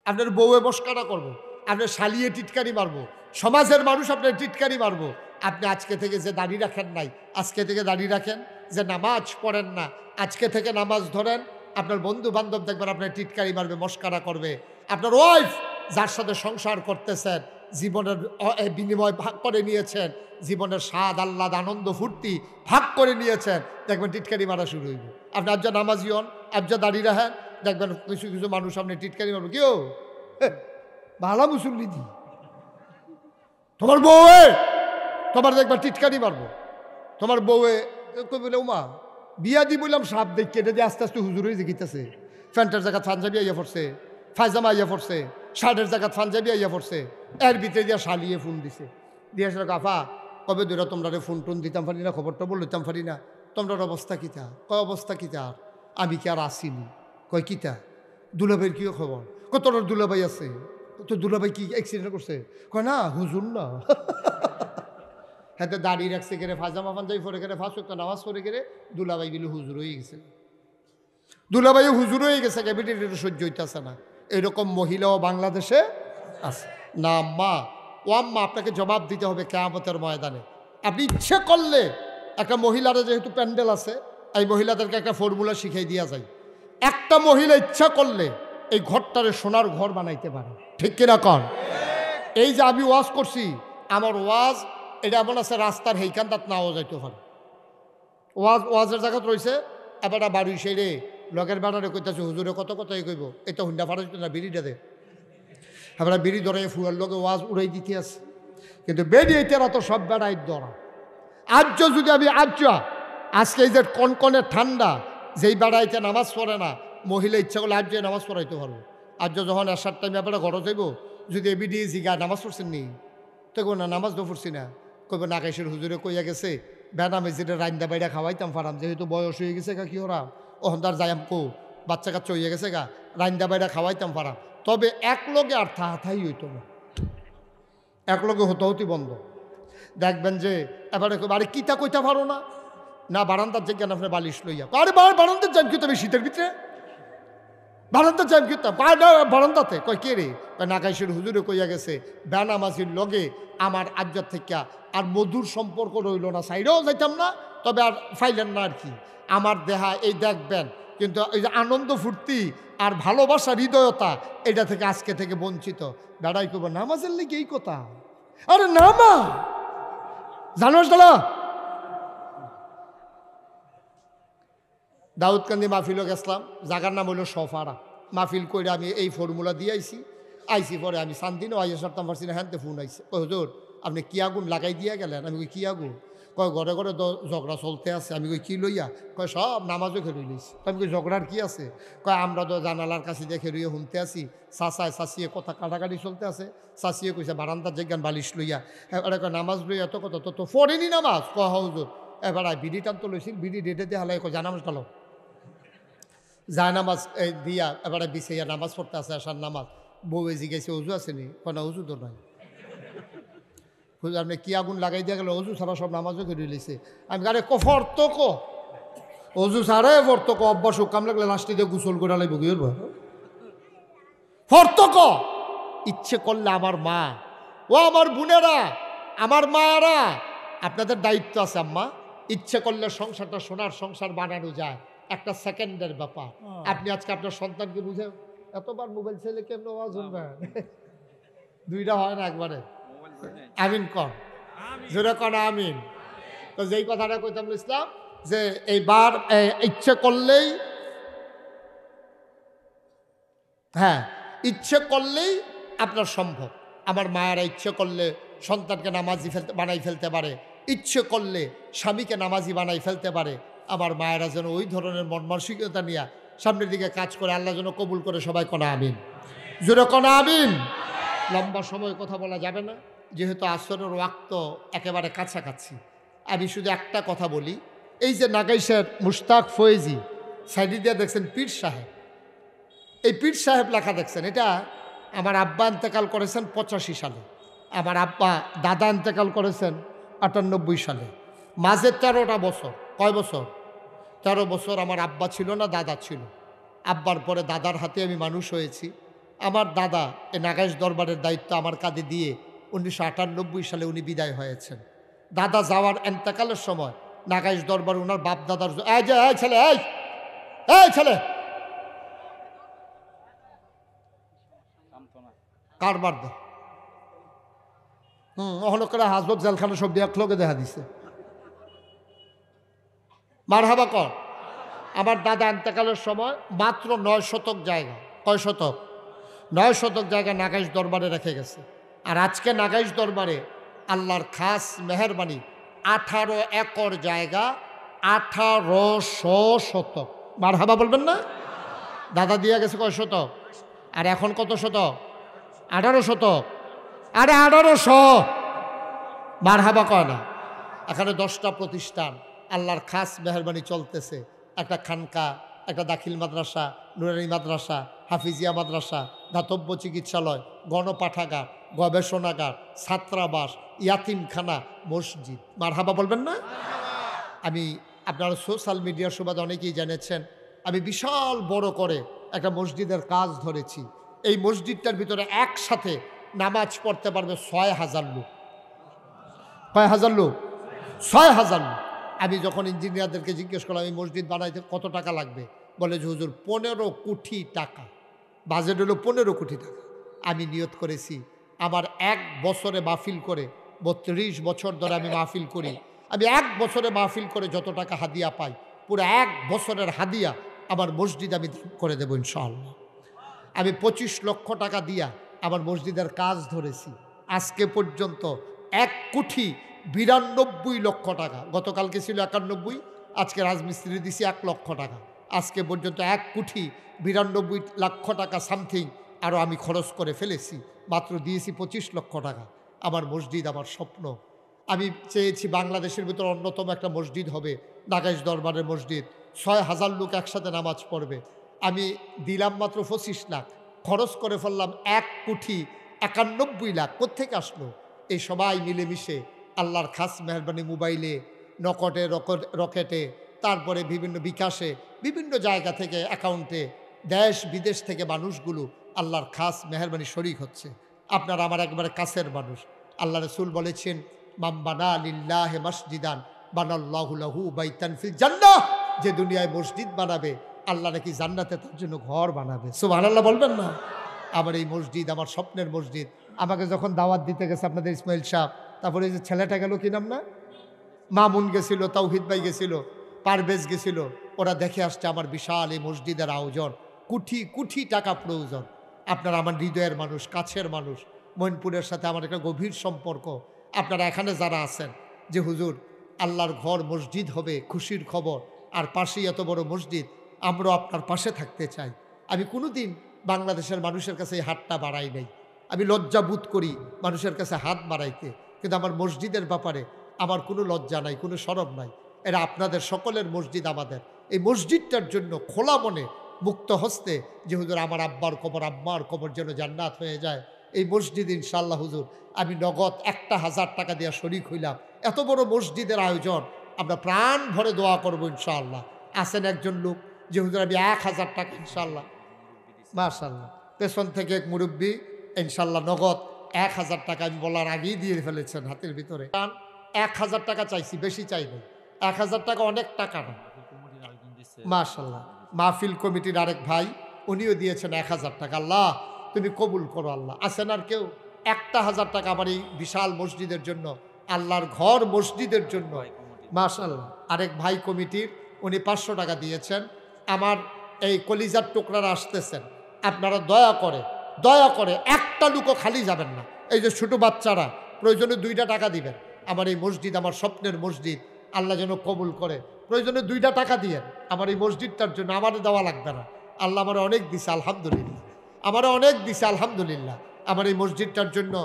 আপনার বউয়ে মস্কারা করবো, আপনার শালিয়ে টিটকারি মারবো, সমাজের মানুষ আপনার টিটকারি মারবো। আপনি আজকে থেকে যে দাড়ি রাখেন নাই, আজকে থেকে দাড়ি রাখেন, যে নামাজ পড়েন না, আজকে থেকে নামাজ ধরেন। আপনার বন্ধু বান্ধব দেখবেন আপনার টিটকারি মারবে, মস্কারা করবে। আপনার ওয়াইফ যার সাথে সংসার করতেছেন, জীবনের বিনিময় ভাগ করে নিয়েছেন, জীবনের স্বাদ আহ্লাদ আনন্দ ফুর্তি ভাগ করে নিয়েছেন, দেখবেন টিটকারি মারা শুরু হইব। আপনি আজ নামাজি হন, আজ দাঁড়িয়ে রাখেন, দেখবেন কিছু কিছু মানুষ আপনি টিটকারি মারবে, কেউ ভালা মুসল্লি দি তোমার বউয়ে, তোমার দেখবার টিটকারি মারবো। তোমার বউয়ে বলে উমা বিয়া দি বললাম সাপ দেখে এটা দিয়ে আস্তে আস্তে হুজুর হয়ে জিগিতেছে, প্যান্টের জায়গা পাঞ্জাবি আইয়া পড়ছে, ফাইজামা আইয়া পড়ছে, শার্টের জায়গা পাঞ্জাবি আইয়া পড়ছে, এর ভিতরে দিয়া শালিয়ে ফোন দিছে, দিয়ে আসলে কাফা কবে দূরে তোমরা ফোন টোন দিতাম পারি না, খবর টবর লইতাম পারি না, তোমরার অবস্থা কিতা? কয় অবস্থা কিতা? আর আমি কি আর আসিনি? কয় কিতা? দুলাভাইয়ের কি খবর? কত তোর দুলাভাই আছে? তো দুলাভাই কি অ্যাক্সিডেন্ট করছে? কয় না হুজুর না। হ্যাঁ, দাঁড়িয়ে রাখছে গেলে ফাজামা পাঞ্জাবি পরে গেলে ফাঁস একটা নামাজ পড়ে গেলে দুলাভাই বিলু হুজুর হয়ে গেছে, দুলাভাই হুজুর হয়ে গেছে, ক্যাবিনেট সহ্য হইতেছে না। এরকম মহিলাও বাংলাদেশে আছে না আম্মা? ও আম্মা, আপনাকে জবাব দিতে হবে কিয়ামতের ময়দানে। আপনি ইচ্ছে করলে একটা মহিলারা, যেহেতু প্যান্ডেল আছে, এই মহিলাদেরকে একটা ফর্মুলা শিখাই দিয়া যায়। একটা মহিলা ইচ্ছা করলে এই ঘরটারে সোনার ঘর বানাইতে পারে, ঠিক কিনা কন? এই যে আমি ওয়াজ করছি, আমার ওয়াজ এটা এমন আছে রাস্তার হেইখান তাত নাও যাইতে পারে। ওয়াজের জায়গাত রয়েছে, এবার বাড়ি সেরে লগের বেড়ারে কইতেছে হুজুরে কত কথাই কইব, এটা হুন্ডা ফাড়া না বিড়িটা দে, এবার বিড়ি ধরে ফুয়ার লগে ওয়াজ উড়াই দিতে আছে। কিন্তু বেড়ি এটারা তো সব বেড়াই ধরা। আজ্য যদি আমি আজকে এই যে কনকনে ঠান্ডা, যেই বেড়াইতে নামাজ পড়ে না, মহিলা ইচ্ছা করলে আজ্য নামাজ পড়াইতে পারবো। আজ্য যখন আসার টাইমে আপনারা ঘরে যাইব, যদি এবিডি জিগা নামাজ পড়ছেন নি, তো না নামাজ তো পড়ছি না, কইব নাকাইশের হুজুরে কইয়া গেছে বেনা মেজিরে রান্দা বাইরা খাওয়াইতাম ফারাম, যেহেতু বয়স হয়ে গেছে গা, কি ওরা ওহন্দার যাইম কো বাচ্চা কাচ্চা হইয়া গেছে গা, রান্দা বাইরা খাওয়াইতাম ফারাম। তবে এক লগে আর থাহাই হইতো না, এক লগে হতি বন্ধ। দেখবেন যে এবারে আরে কিতা কইতা পারো না, না বারান্দার যেখানে আপনার বালিশ লইয়া, আরে বারান্দার যাই কি তুমি শীতের ভিতরে বারান্দার যাই কি বারান্দাতে, কয় কে রে? নাকাইশের হুজুরে কইয়া গেছে বেনামাজির লগে আমার আজ্জার থেকে আর মধুর সম্পর্ক রইল না, সাইডেও যাইতাম না, তবে আর ফাইলেন না আর কি আমার দেহা। এই দেখবেন কিন্তু এই যে আনন্দ ফুর্তি আর ভালোবাসা হৃদয়তা, এটা থেকে আজকে থেকে বঞ্চিত। বেড়াই করবো নামাজের লেগে এই কথা, আরে নামা জানোস দাদা। দাউদকান্দি মাহফিলও গেছিলাম, জায়গার নাম হইল সফারা। মাহফিল করে আমি এই ফর্মুলা দিয়ে আইসি পরে আমি শান্তিনও আইসে সরতাম পারছি না, হ্যাঁ ফোন আইসে, কয় হুজুর আপনি কি আগুন লাগাই দিয়া গেলেন? আমি কই কি আগুন? কয় ঘরে ঘরে ঝগড়া চলতে আছে। আমি কই কি লইয়া? কয় সব নামাজও খেয়ে লইছি। আমি কই ঝগড়ার কি আছে? কয় আমরা তো জানালার কাছে দেখে রইয়ে শুনতে আসি, চাচায় চাচিয়ে কথা কাটাকাটি চলতে আছে। চাচিয়ে কইছে বারান্দার যেগান বালিশ লইয়া, এবারে কয় নামাজ লইয়া এত কথা তো পড়েনি নামাজ। কয় হুজুর এবার বিড়ি টান তো লইছিল, বিড়ি ডেটে দিয়ে হালাই কয় জানামাজ ডালো, যায় নামাজ দিয়া এবারে বিছাইয়া নামাজ পড়তে আছে, আসার নামাজ। বউ জিজ্ঞাসা অজু আসেনি? কয় না অজু তো নাই। হুজুর আপনি কি আগুন লাগাই দিয়া গেল? অজু ছাড়া সব নামাজও করে লিছে। আমি আরে কফর্ত কো অজু ছাড়ে ফর্ত ক অভ্যাস কাম লাগলে লাস্টে দিয়ে গোসল করে লাগবে কি করবো ফর্ত ক। ইচ্ছে করলে আমার মা ও আমার বোনেরা, আমার মায়েরা, আপনাদের দায়িত্ব আছে আম্মা। ইচ্ছে করলে সংসারটা সোনার সংসার বানানো যায়, একটা সেকেন্ডের ব্যাপার। আপনি আজকে আপনার সন্তানকে বুঝে এতবার মোবাইল ছেলে কেমন আওয়াজ শুনবেন? দুইটা হয় না একবারে। আমিন কন, জোরে কন আমিন। তো যেই কথাটা কইতাম ইসলাম যে এইবার ইচ্ছে করলেই, হ্যাঁ ইচ্ছে করলেই আপনার সম্ভব। আমার মায়েরা ইচ্ছে করলে সন্তানকে নামাজি বানাই ফেলতে পারে, ইচ্ছে করলে স্বামীকে নামাজি বানাই ফেলতে পারে। আমার মায়েরা যেন ওই ধরনের মন মানসিকতা নিয়ে সামনের দিকে কাজ করে, আল্লাহ যেন কবুল করে। সবাই কনা আমিন, জোরে কনা আমিন। লম্বা সময় কথা বলা যাবে না, যেহেতু আসরের ওয়াক্ত একেবারে কাছাকাছি। আমি শুধু একটা কথা বলি, এই যে নাগাইশের মুশতাক ফয়েজি সাইডি দিয়ে দেখছেন পীর সাহেব, এই পীর সাহেব লেখা দেখছেন, এটা আমার আব্বা ইন্তেকাল করেছেন 85 সালে, আমার আব্বা দাদা ইন্তেকাল করেছেন 98 সালে। মাঝে 13টা বছর, কয় বছর? 13 বছর আমার আব্বা ছিল না, দাদা ছিল। আব্বার পরে দাদার হাতে আমি মানুষ হয়েছি। আমার দাদা এই নাগাইশ দরবারের দায়িত্ব আমার কাঁধে দিয়ে 1998 সালে উনি বিদায় হয়েছেন। দাদা যাওয়ার এন্তেকালের সময় নাগাইশ দরবার ওনার বাপ দাদার এই যে এই ছেলে এই ছেলে কারবার দে অহন করে হাজবত জেলখানা সব দিয়ে একলোকে দেখা দিছে মারহাবা কর। আমার দাদা এন্তেকালের সময় মাত্র 9 শতক জায়গা, কয় শতক? 9 শতক জায়গা নাগাইশ দরবারে রেখে গেছে। আর আজকে নাগাইশ দরবারে আল্লাহর খাস মেহেরবানি 18 একর জায়গা, 1800 শতক। মারহাবা বলবেন না? দাদা দিয়া গেছে কয় শতক? আর এখন কত শতক? 18 শতক। আরে 1800 মারহাবা কয় না। এখানে 10টা প্রতিষ্ঠান আল্লাহর খাস মেহেরবানি চলতেছে। একটা খানকা, একটা দাখিল মাদ্রাসা, নুরানি মাদ্রাসা, হাফিজিয়া মাদ্রাসা, দাতব্য চিকিৎসালয়, গণপাঠাগার, গবেষণাগার, ছাত্রাবাস, ইয়াতিমখানা, মসজিদ। মারহাবা বলবেন না? আমি আপনারা সোশ্যাল মিডিয়ার সুবাদে অনেকেই জেনেছেন আমি বিশাল বড় করে একটা মসজিদের কাজ ধরেছি। এই মসজিদটার ভিতরে একসাথে নামাজ পড়তে পারবে 6000 লোক। কয় হাজার লোক? 6000 লোক। আমি যখন ইঞ্জিনিয়ারদেরকে জিজ্ঞেস করলাম এই মসজিদ বানাইতে কত টাকা লাগবে, বলে যে হুজুর 15 কোটি টাকা, বাজেট হলো 15 কোটি টাকা। আমি নিয়ত করেছি আমার 1 বছরে মাহফিল করে, 32 বছর ধরে আমি মাহফিল করি, আমি 1 বছরে মাহফিল করে যত টাকা হাদিয়া পাই পুরো 1 বছরের হাদিয়া আমার মসজিদ আমি করে দেবো ইনশাআল্লাহ। আমি 25 লক্ষ টাকা দিয়া আমার মসজিদের কাজ ধরেছি। আজকে পর্যন্ত 1,92,00,000 টাকা, গতকালকে ছিল 91, আজকে রাজমিস্ত্রি দিছি 1 লক্ষ টাকা। আজকে পর্যন্ত 1,92,00,000 টাকা সামথিং আরও আমি খরচ করে ফেলেছি, মাত্র দিয়েছি 25 লক্ষ টাকা। আমার মসজিদ আমার স্বপ্ন। আমি চেয়েছি বাংলাদেশের ভিতর অন্যতম একটা মসজিদ হবে নাগাইশ দরবারের মসজিদ, 6000 লোক একসাথে নামাজ পড়বে। আমি দিলাম মাত্র 25 লাখ, খরচ করে ফেললাম 1,91,00,000। কোত্থেকে আসলো? এই সবাই মিলেমিশে আল্লাহর খাস মেহরবানি মোবাইলে, নকটে, রকেটে, তারপরে বিভিন্ন বিকাশে, বিভিন্ন জায়গা থেকে অ্যাকাউন্টে, দেশ বিদেশ থেকে মানুষগুলো আল্লাহর খাস মেহরবানি শরীক হচ্ছে। আপনারা আমার একবারে কাছের মানুষ। আল্লাহ রাসূল বলেছেন মান বানা লিল্লাহি মসজিদান বানাল্লাহু লাহু বাইতান ফিল জান্নাহ। যে দুনিয়ায় মসজিদ বানাবে আল্লাহ নাকি জান্নাতে তার জন্য ঘর বানাবে। সুবহানাল্লাহ বলবেন না? আমার এই মসজিদ আমার স্বপ্নের মসজিদ। আমাকে যখন দাওয়াত দিতে গেছে আপনাদের ইসমাইল সাহেব, তারপরে এই যে ছেলেটা গেল কি নাম না, মামুন গেছিল, তাওহিদ ভাই গেছিল, পারভেজ গেছিল, ওরা দেখে আসছে আমার বিশাল এই মসজিদের আয়োজন। কোটি কোটি টাকা প্রয়োজন। আপনারা আমার হৃদয়ের মানুষ, কাছের মানুষ। মইনপুরের সাথে আমার একটা গভীর সম্পর্ক। আপনারা এখানে যারা আছেন যে হুজুর আল্লাহর ঘর মসজিদ হবে, খুশির খবর, আর পাশেই এত বড় মসজিদ, আমরাও আপনার পাশে থাকতে চাই। আমি কোনোদিন বাংলাদেশের মানুষের কাছে এই হাতটা বাড়াই নাই। আমি লজ্জা বোধ করি মানুষের কাছে হাত বাড়াইতে, কিন্তু আমার মসজিদের ব্যাপারে আমার কোনো লজ্জা নাই, কোনো শরম নাই। এরা আপনাদের সকলের মসজিদ আমাদের। এই মসজিদটার জন্য খোলা মনে মুক্ত হস্তে যে হুজুর আমার আব্বার কবর, আম্মার কবর যেন জান্নাত হয়ে যায়, এই মসজিদ ইনশাআল্লাহ হুজুর আমি নগদ 1,000 টাকা দেওয়া শরীক হইলাম। এত বড় মসজিদের আয়োজন আমরা প্রাণ ভরে দোয়া করবো ইনশাআল্লাহ। আসেন একজন লোক যে হুজুর আমি 1000 টাকা ইনশাআল্লাহ, মাশাআল্লাহ, পেছন থেকে এক মুরব্বী ইনশাআল্লাহ নগদ 1000 টাকা আমি বলার আগেই দিয়ে ফেলেছেন হাতের ভিতরে। 1000 টাকা চাইছি, বেশি চাই নাই। 1000 টাকা অনেক টাকা না, মাশাআল্লাহ। মাহফিল কমিটির আরেক ভাই উনিও দিয়েছেন 1000 টাকা। আল্লাহ তুমি কবুল করো আল্লাহ। আসেন আর কেউ 1,000 টাকা আমার এই বিশাল মসজিদের জন্য, আল্লাহর ঘর মসজিদের জন্য, মাশাআল্লাহ। আরেক ভাই কমিটির উনি 500 টাকা দিয়েছেন। আমার এই কলিজার টুকরারা আসতেছেন, আপনারা দয়া করে একটা লুকও খালি যাবেন না। এই যে ছোটো বাচ্চারা প্রয়োজনে 2টা টাকা দিবেন। আমার এই মসজিদ আমার স্বপ্নের মসজিদ, আল্লাহ যেন কবুল করে। প্রয়োজনে 2টা টাকা দিয়েন আমার এই মসজিদটার জন্য, আমারে দেওয়া লাগবে না। আল্লাহ আমার অনেক দিছে আলহামদুলিল্লাহ, আমারও অনেক দিছে আলহামদুলিল্লাহ। আমার এই মসজিদটার জন্য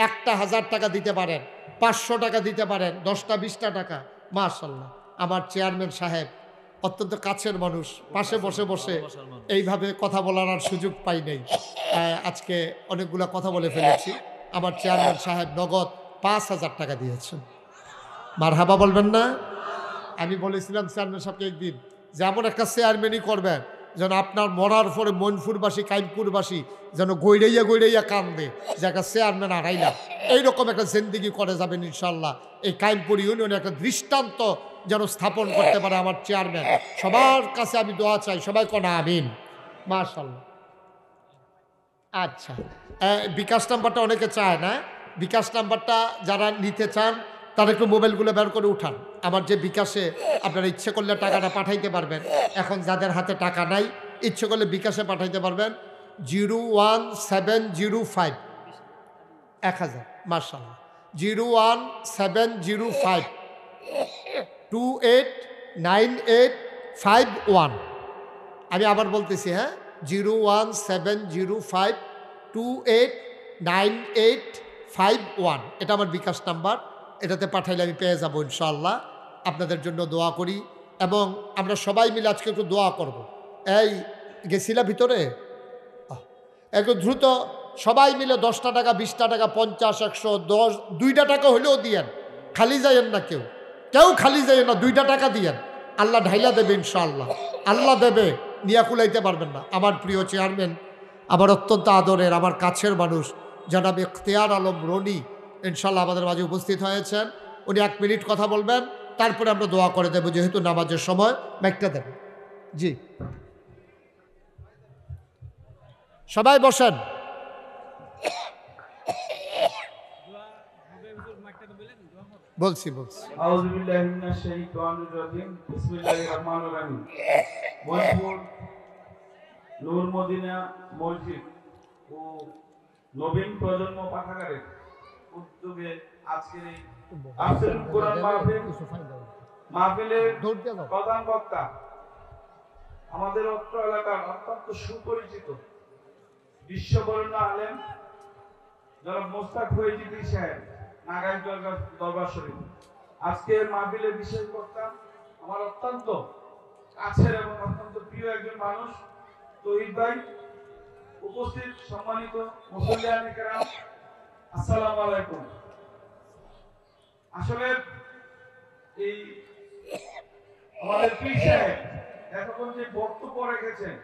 1,000 টাকা দিতে পারেন, 500 টাকা দিতে পারেন, 10টা 20টা টাকা, মাশাআল্লাহ। আমার চেয়ারম্যান সাহেব অত্যন্ত কাছের মানুষ, পাশে বসে বসে এইভাবে কথা বলার আর সুযোগ পাই নাই। আজকে অনেকগুলা কথা বলে ফেলেছি। আমার চেয়ারম্যান সাহেব নগদ 5,000 টাকা দিয়েছেন। মারহাবা বলবেন না? আমি বলেছিলাম চেয়ারম্যান সাহেবকে একদিন যে এমন একটা চেয়ারম্যানই করবেন যেন আপনার মরার পরে মনপুরবাসী কাইমপুরবাসী যেন গৈড়াইয়া গৈড়াইয়া কান্দে যে একটা চেয়ারম্যান হারাইলাম। এইরকম একটা জিন্দিগি করে যাবেন ইনশাল্লাহ। এই কাইমপুর ইউনিয়নে একটা দৃষ্টান্ত যেন স্থাপন করতে পারে আমার চেয়ারম্যান। সবার কাছে আমি দোয়া চাই, সবাই কোনা আমিন। মাশাল্লাহ। আচ্ছা, বিকাশ নাম্বারটা অনেকে চায় না। বিকাশ নাম্বারটা যারা নিতে চান তারা একটু মোবাইলগুলো বের করে উঠান। আমার যে বিকাশে আপনারা ইচ্ছে করলে টাকাটা পাঠাইতে পারবেন। এখন যাদের হাতে টাকা নাই ইচ্ছে করলে বিকাশে পাঠাইতে পারবেন 01705 1000। মাশাআল্লাহ। 01705 289851। আমি আবার বলতেছি, হ্যাঁ, 01705 289851। এটা আমার বিকাশ নাম্বার। এটাতে পাঠাইলে আমি পেয়ে যাবো ইনশাআল্লাহ। আপনাদের জন্য দোয়া করি এবং আমরা সবাই মিলে আজকে একটু দোয়া করব। এই গেছিলা ভিতরে একটু দ্রুত সবাই মিলে 10টা টাকা 20টা টাকা 50 100 10 2টা টাকা হলেও দিয়েন। খালি যাইয়েন না, কেউ খালি যাইয়েন না, 2টা টাকা দিয়েন। আল্লাহ ঢাইলা দেবে ইনশাআল্লাহ, আল্লাহ দেবে, নিয়া কুলাইতে পারবেন না। আমার প্রিয় চেয়ারম্যান, আমার অত্যন্ত আদরের, আমার কাছের মানুষ জনাব ইখতিয়ার আলম রনি ইনশাআল্লাহ আমাদের মাঝে উপস্থিত হয়েছেন। উনি 1 মিনিট কথা বলবেন, তারপরে আমরা দোয়া করে দেবো, যেহেতু নামাজের সময়। মাইকটা দেন। জি, সবাই বসেন। বলছি আউযু বিল্লাহি মিনাশ শাইতানির রাজিম। বিসমিল্লাহির রহমানির রহিম। মনপুর নূর মদিনা মসজিদ ও নবীন প্রজন্ম পাঠাগারের উদ্যোগে আজকের এই তাফসীরুল কোরআন মাহফিলের প্রধান বক্তা আমাদের অত্র এলাকার অত্যন্ত সুপরিচিত বিশ্ববরেণ্য আলেম জনাব মোস্তাক ফৈজিদি সাহেব, নাগাইল দরবার শরীফ। আজকের মাহফিলের বিশেষ বক্তা আমার অত্যন্ত কাছের এবং অত্যন্ত প্রিয় একজন মানুষ, তৌহিদ ভাই। উপস্থিত সম্মানিত মুসল্লিয়ানে কেরাম, আসসালামু আলাইকুম। আসলে এই আমাদের পীর সাহেব এতক্ষণ যে বক্তব্য রেখেছেন,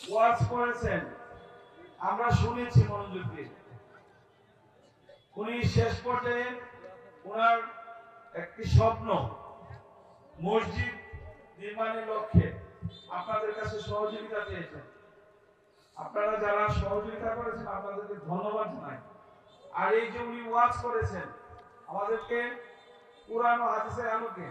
ওয়াজ করেছেন, আমরা শুনেছি মনোযোগ দিয়ে। উনি শেষ পর্যায়ে ওনার একটি স্বপ্ন মসজিদ নির্মাণের লক্ষ্যে আপনাদের কাছে সহযোগিতা চেয়েছেন। আপনারা যারা সহযোগিতা করেছেন আপনাদেরকে ধন্যবাদ জানাই। আর এই যে উনি ওয়াজ করেছেন, আমাদেরকে কুরআন ও হাদিসের আলোকে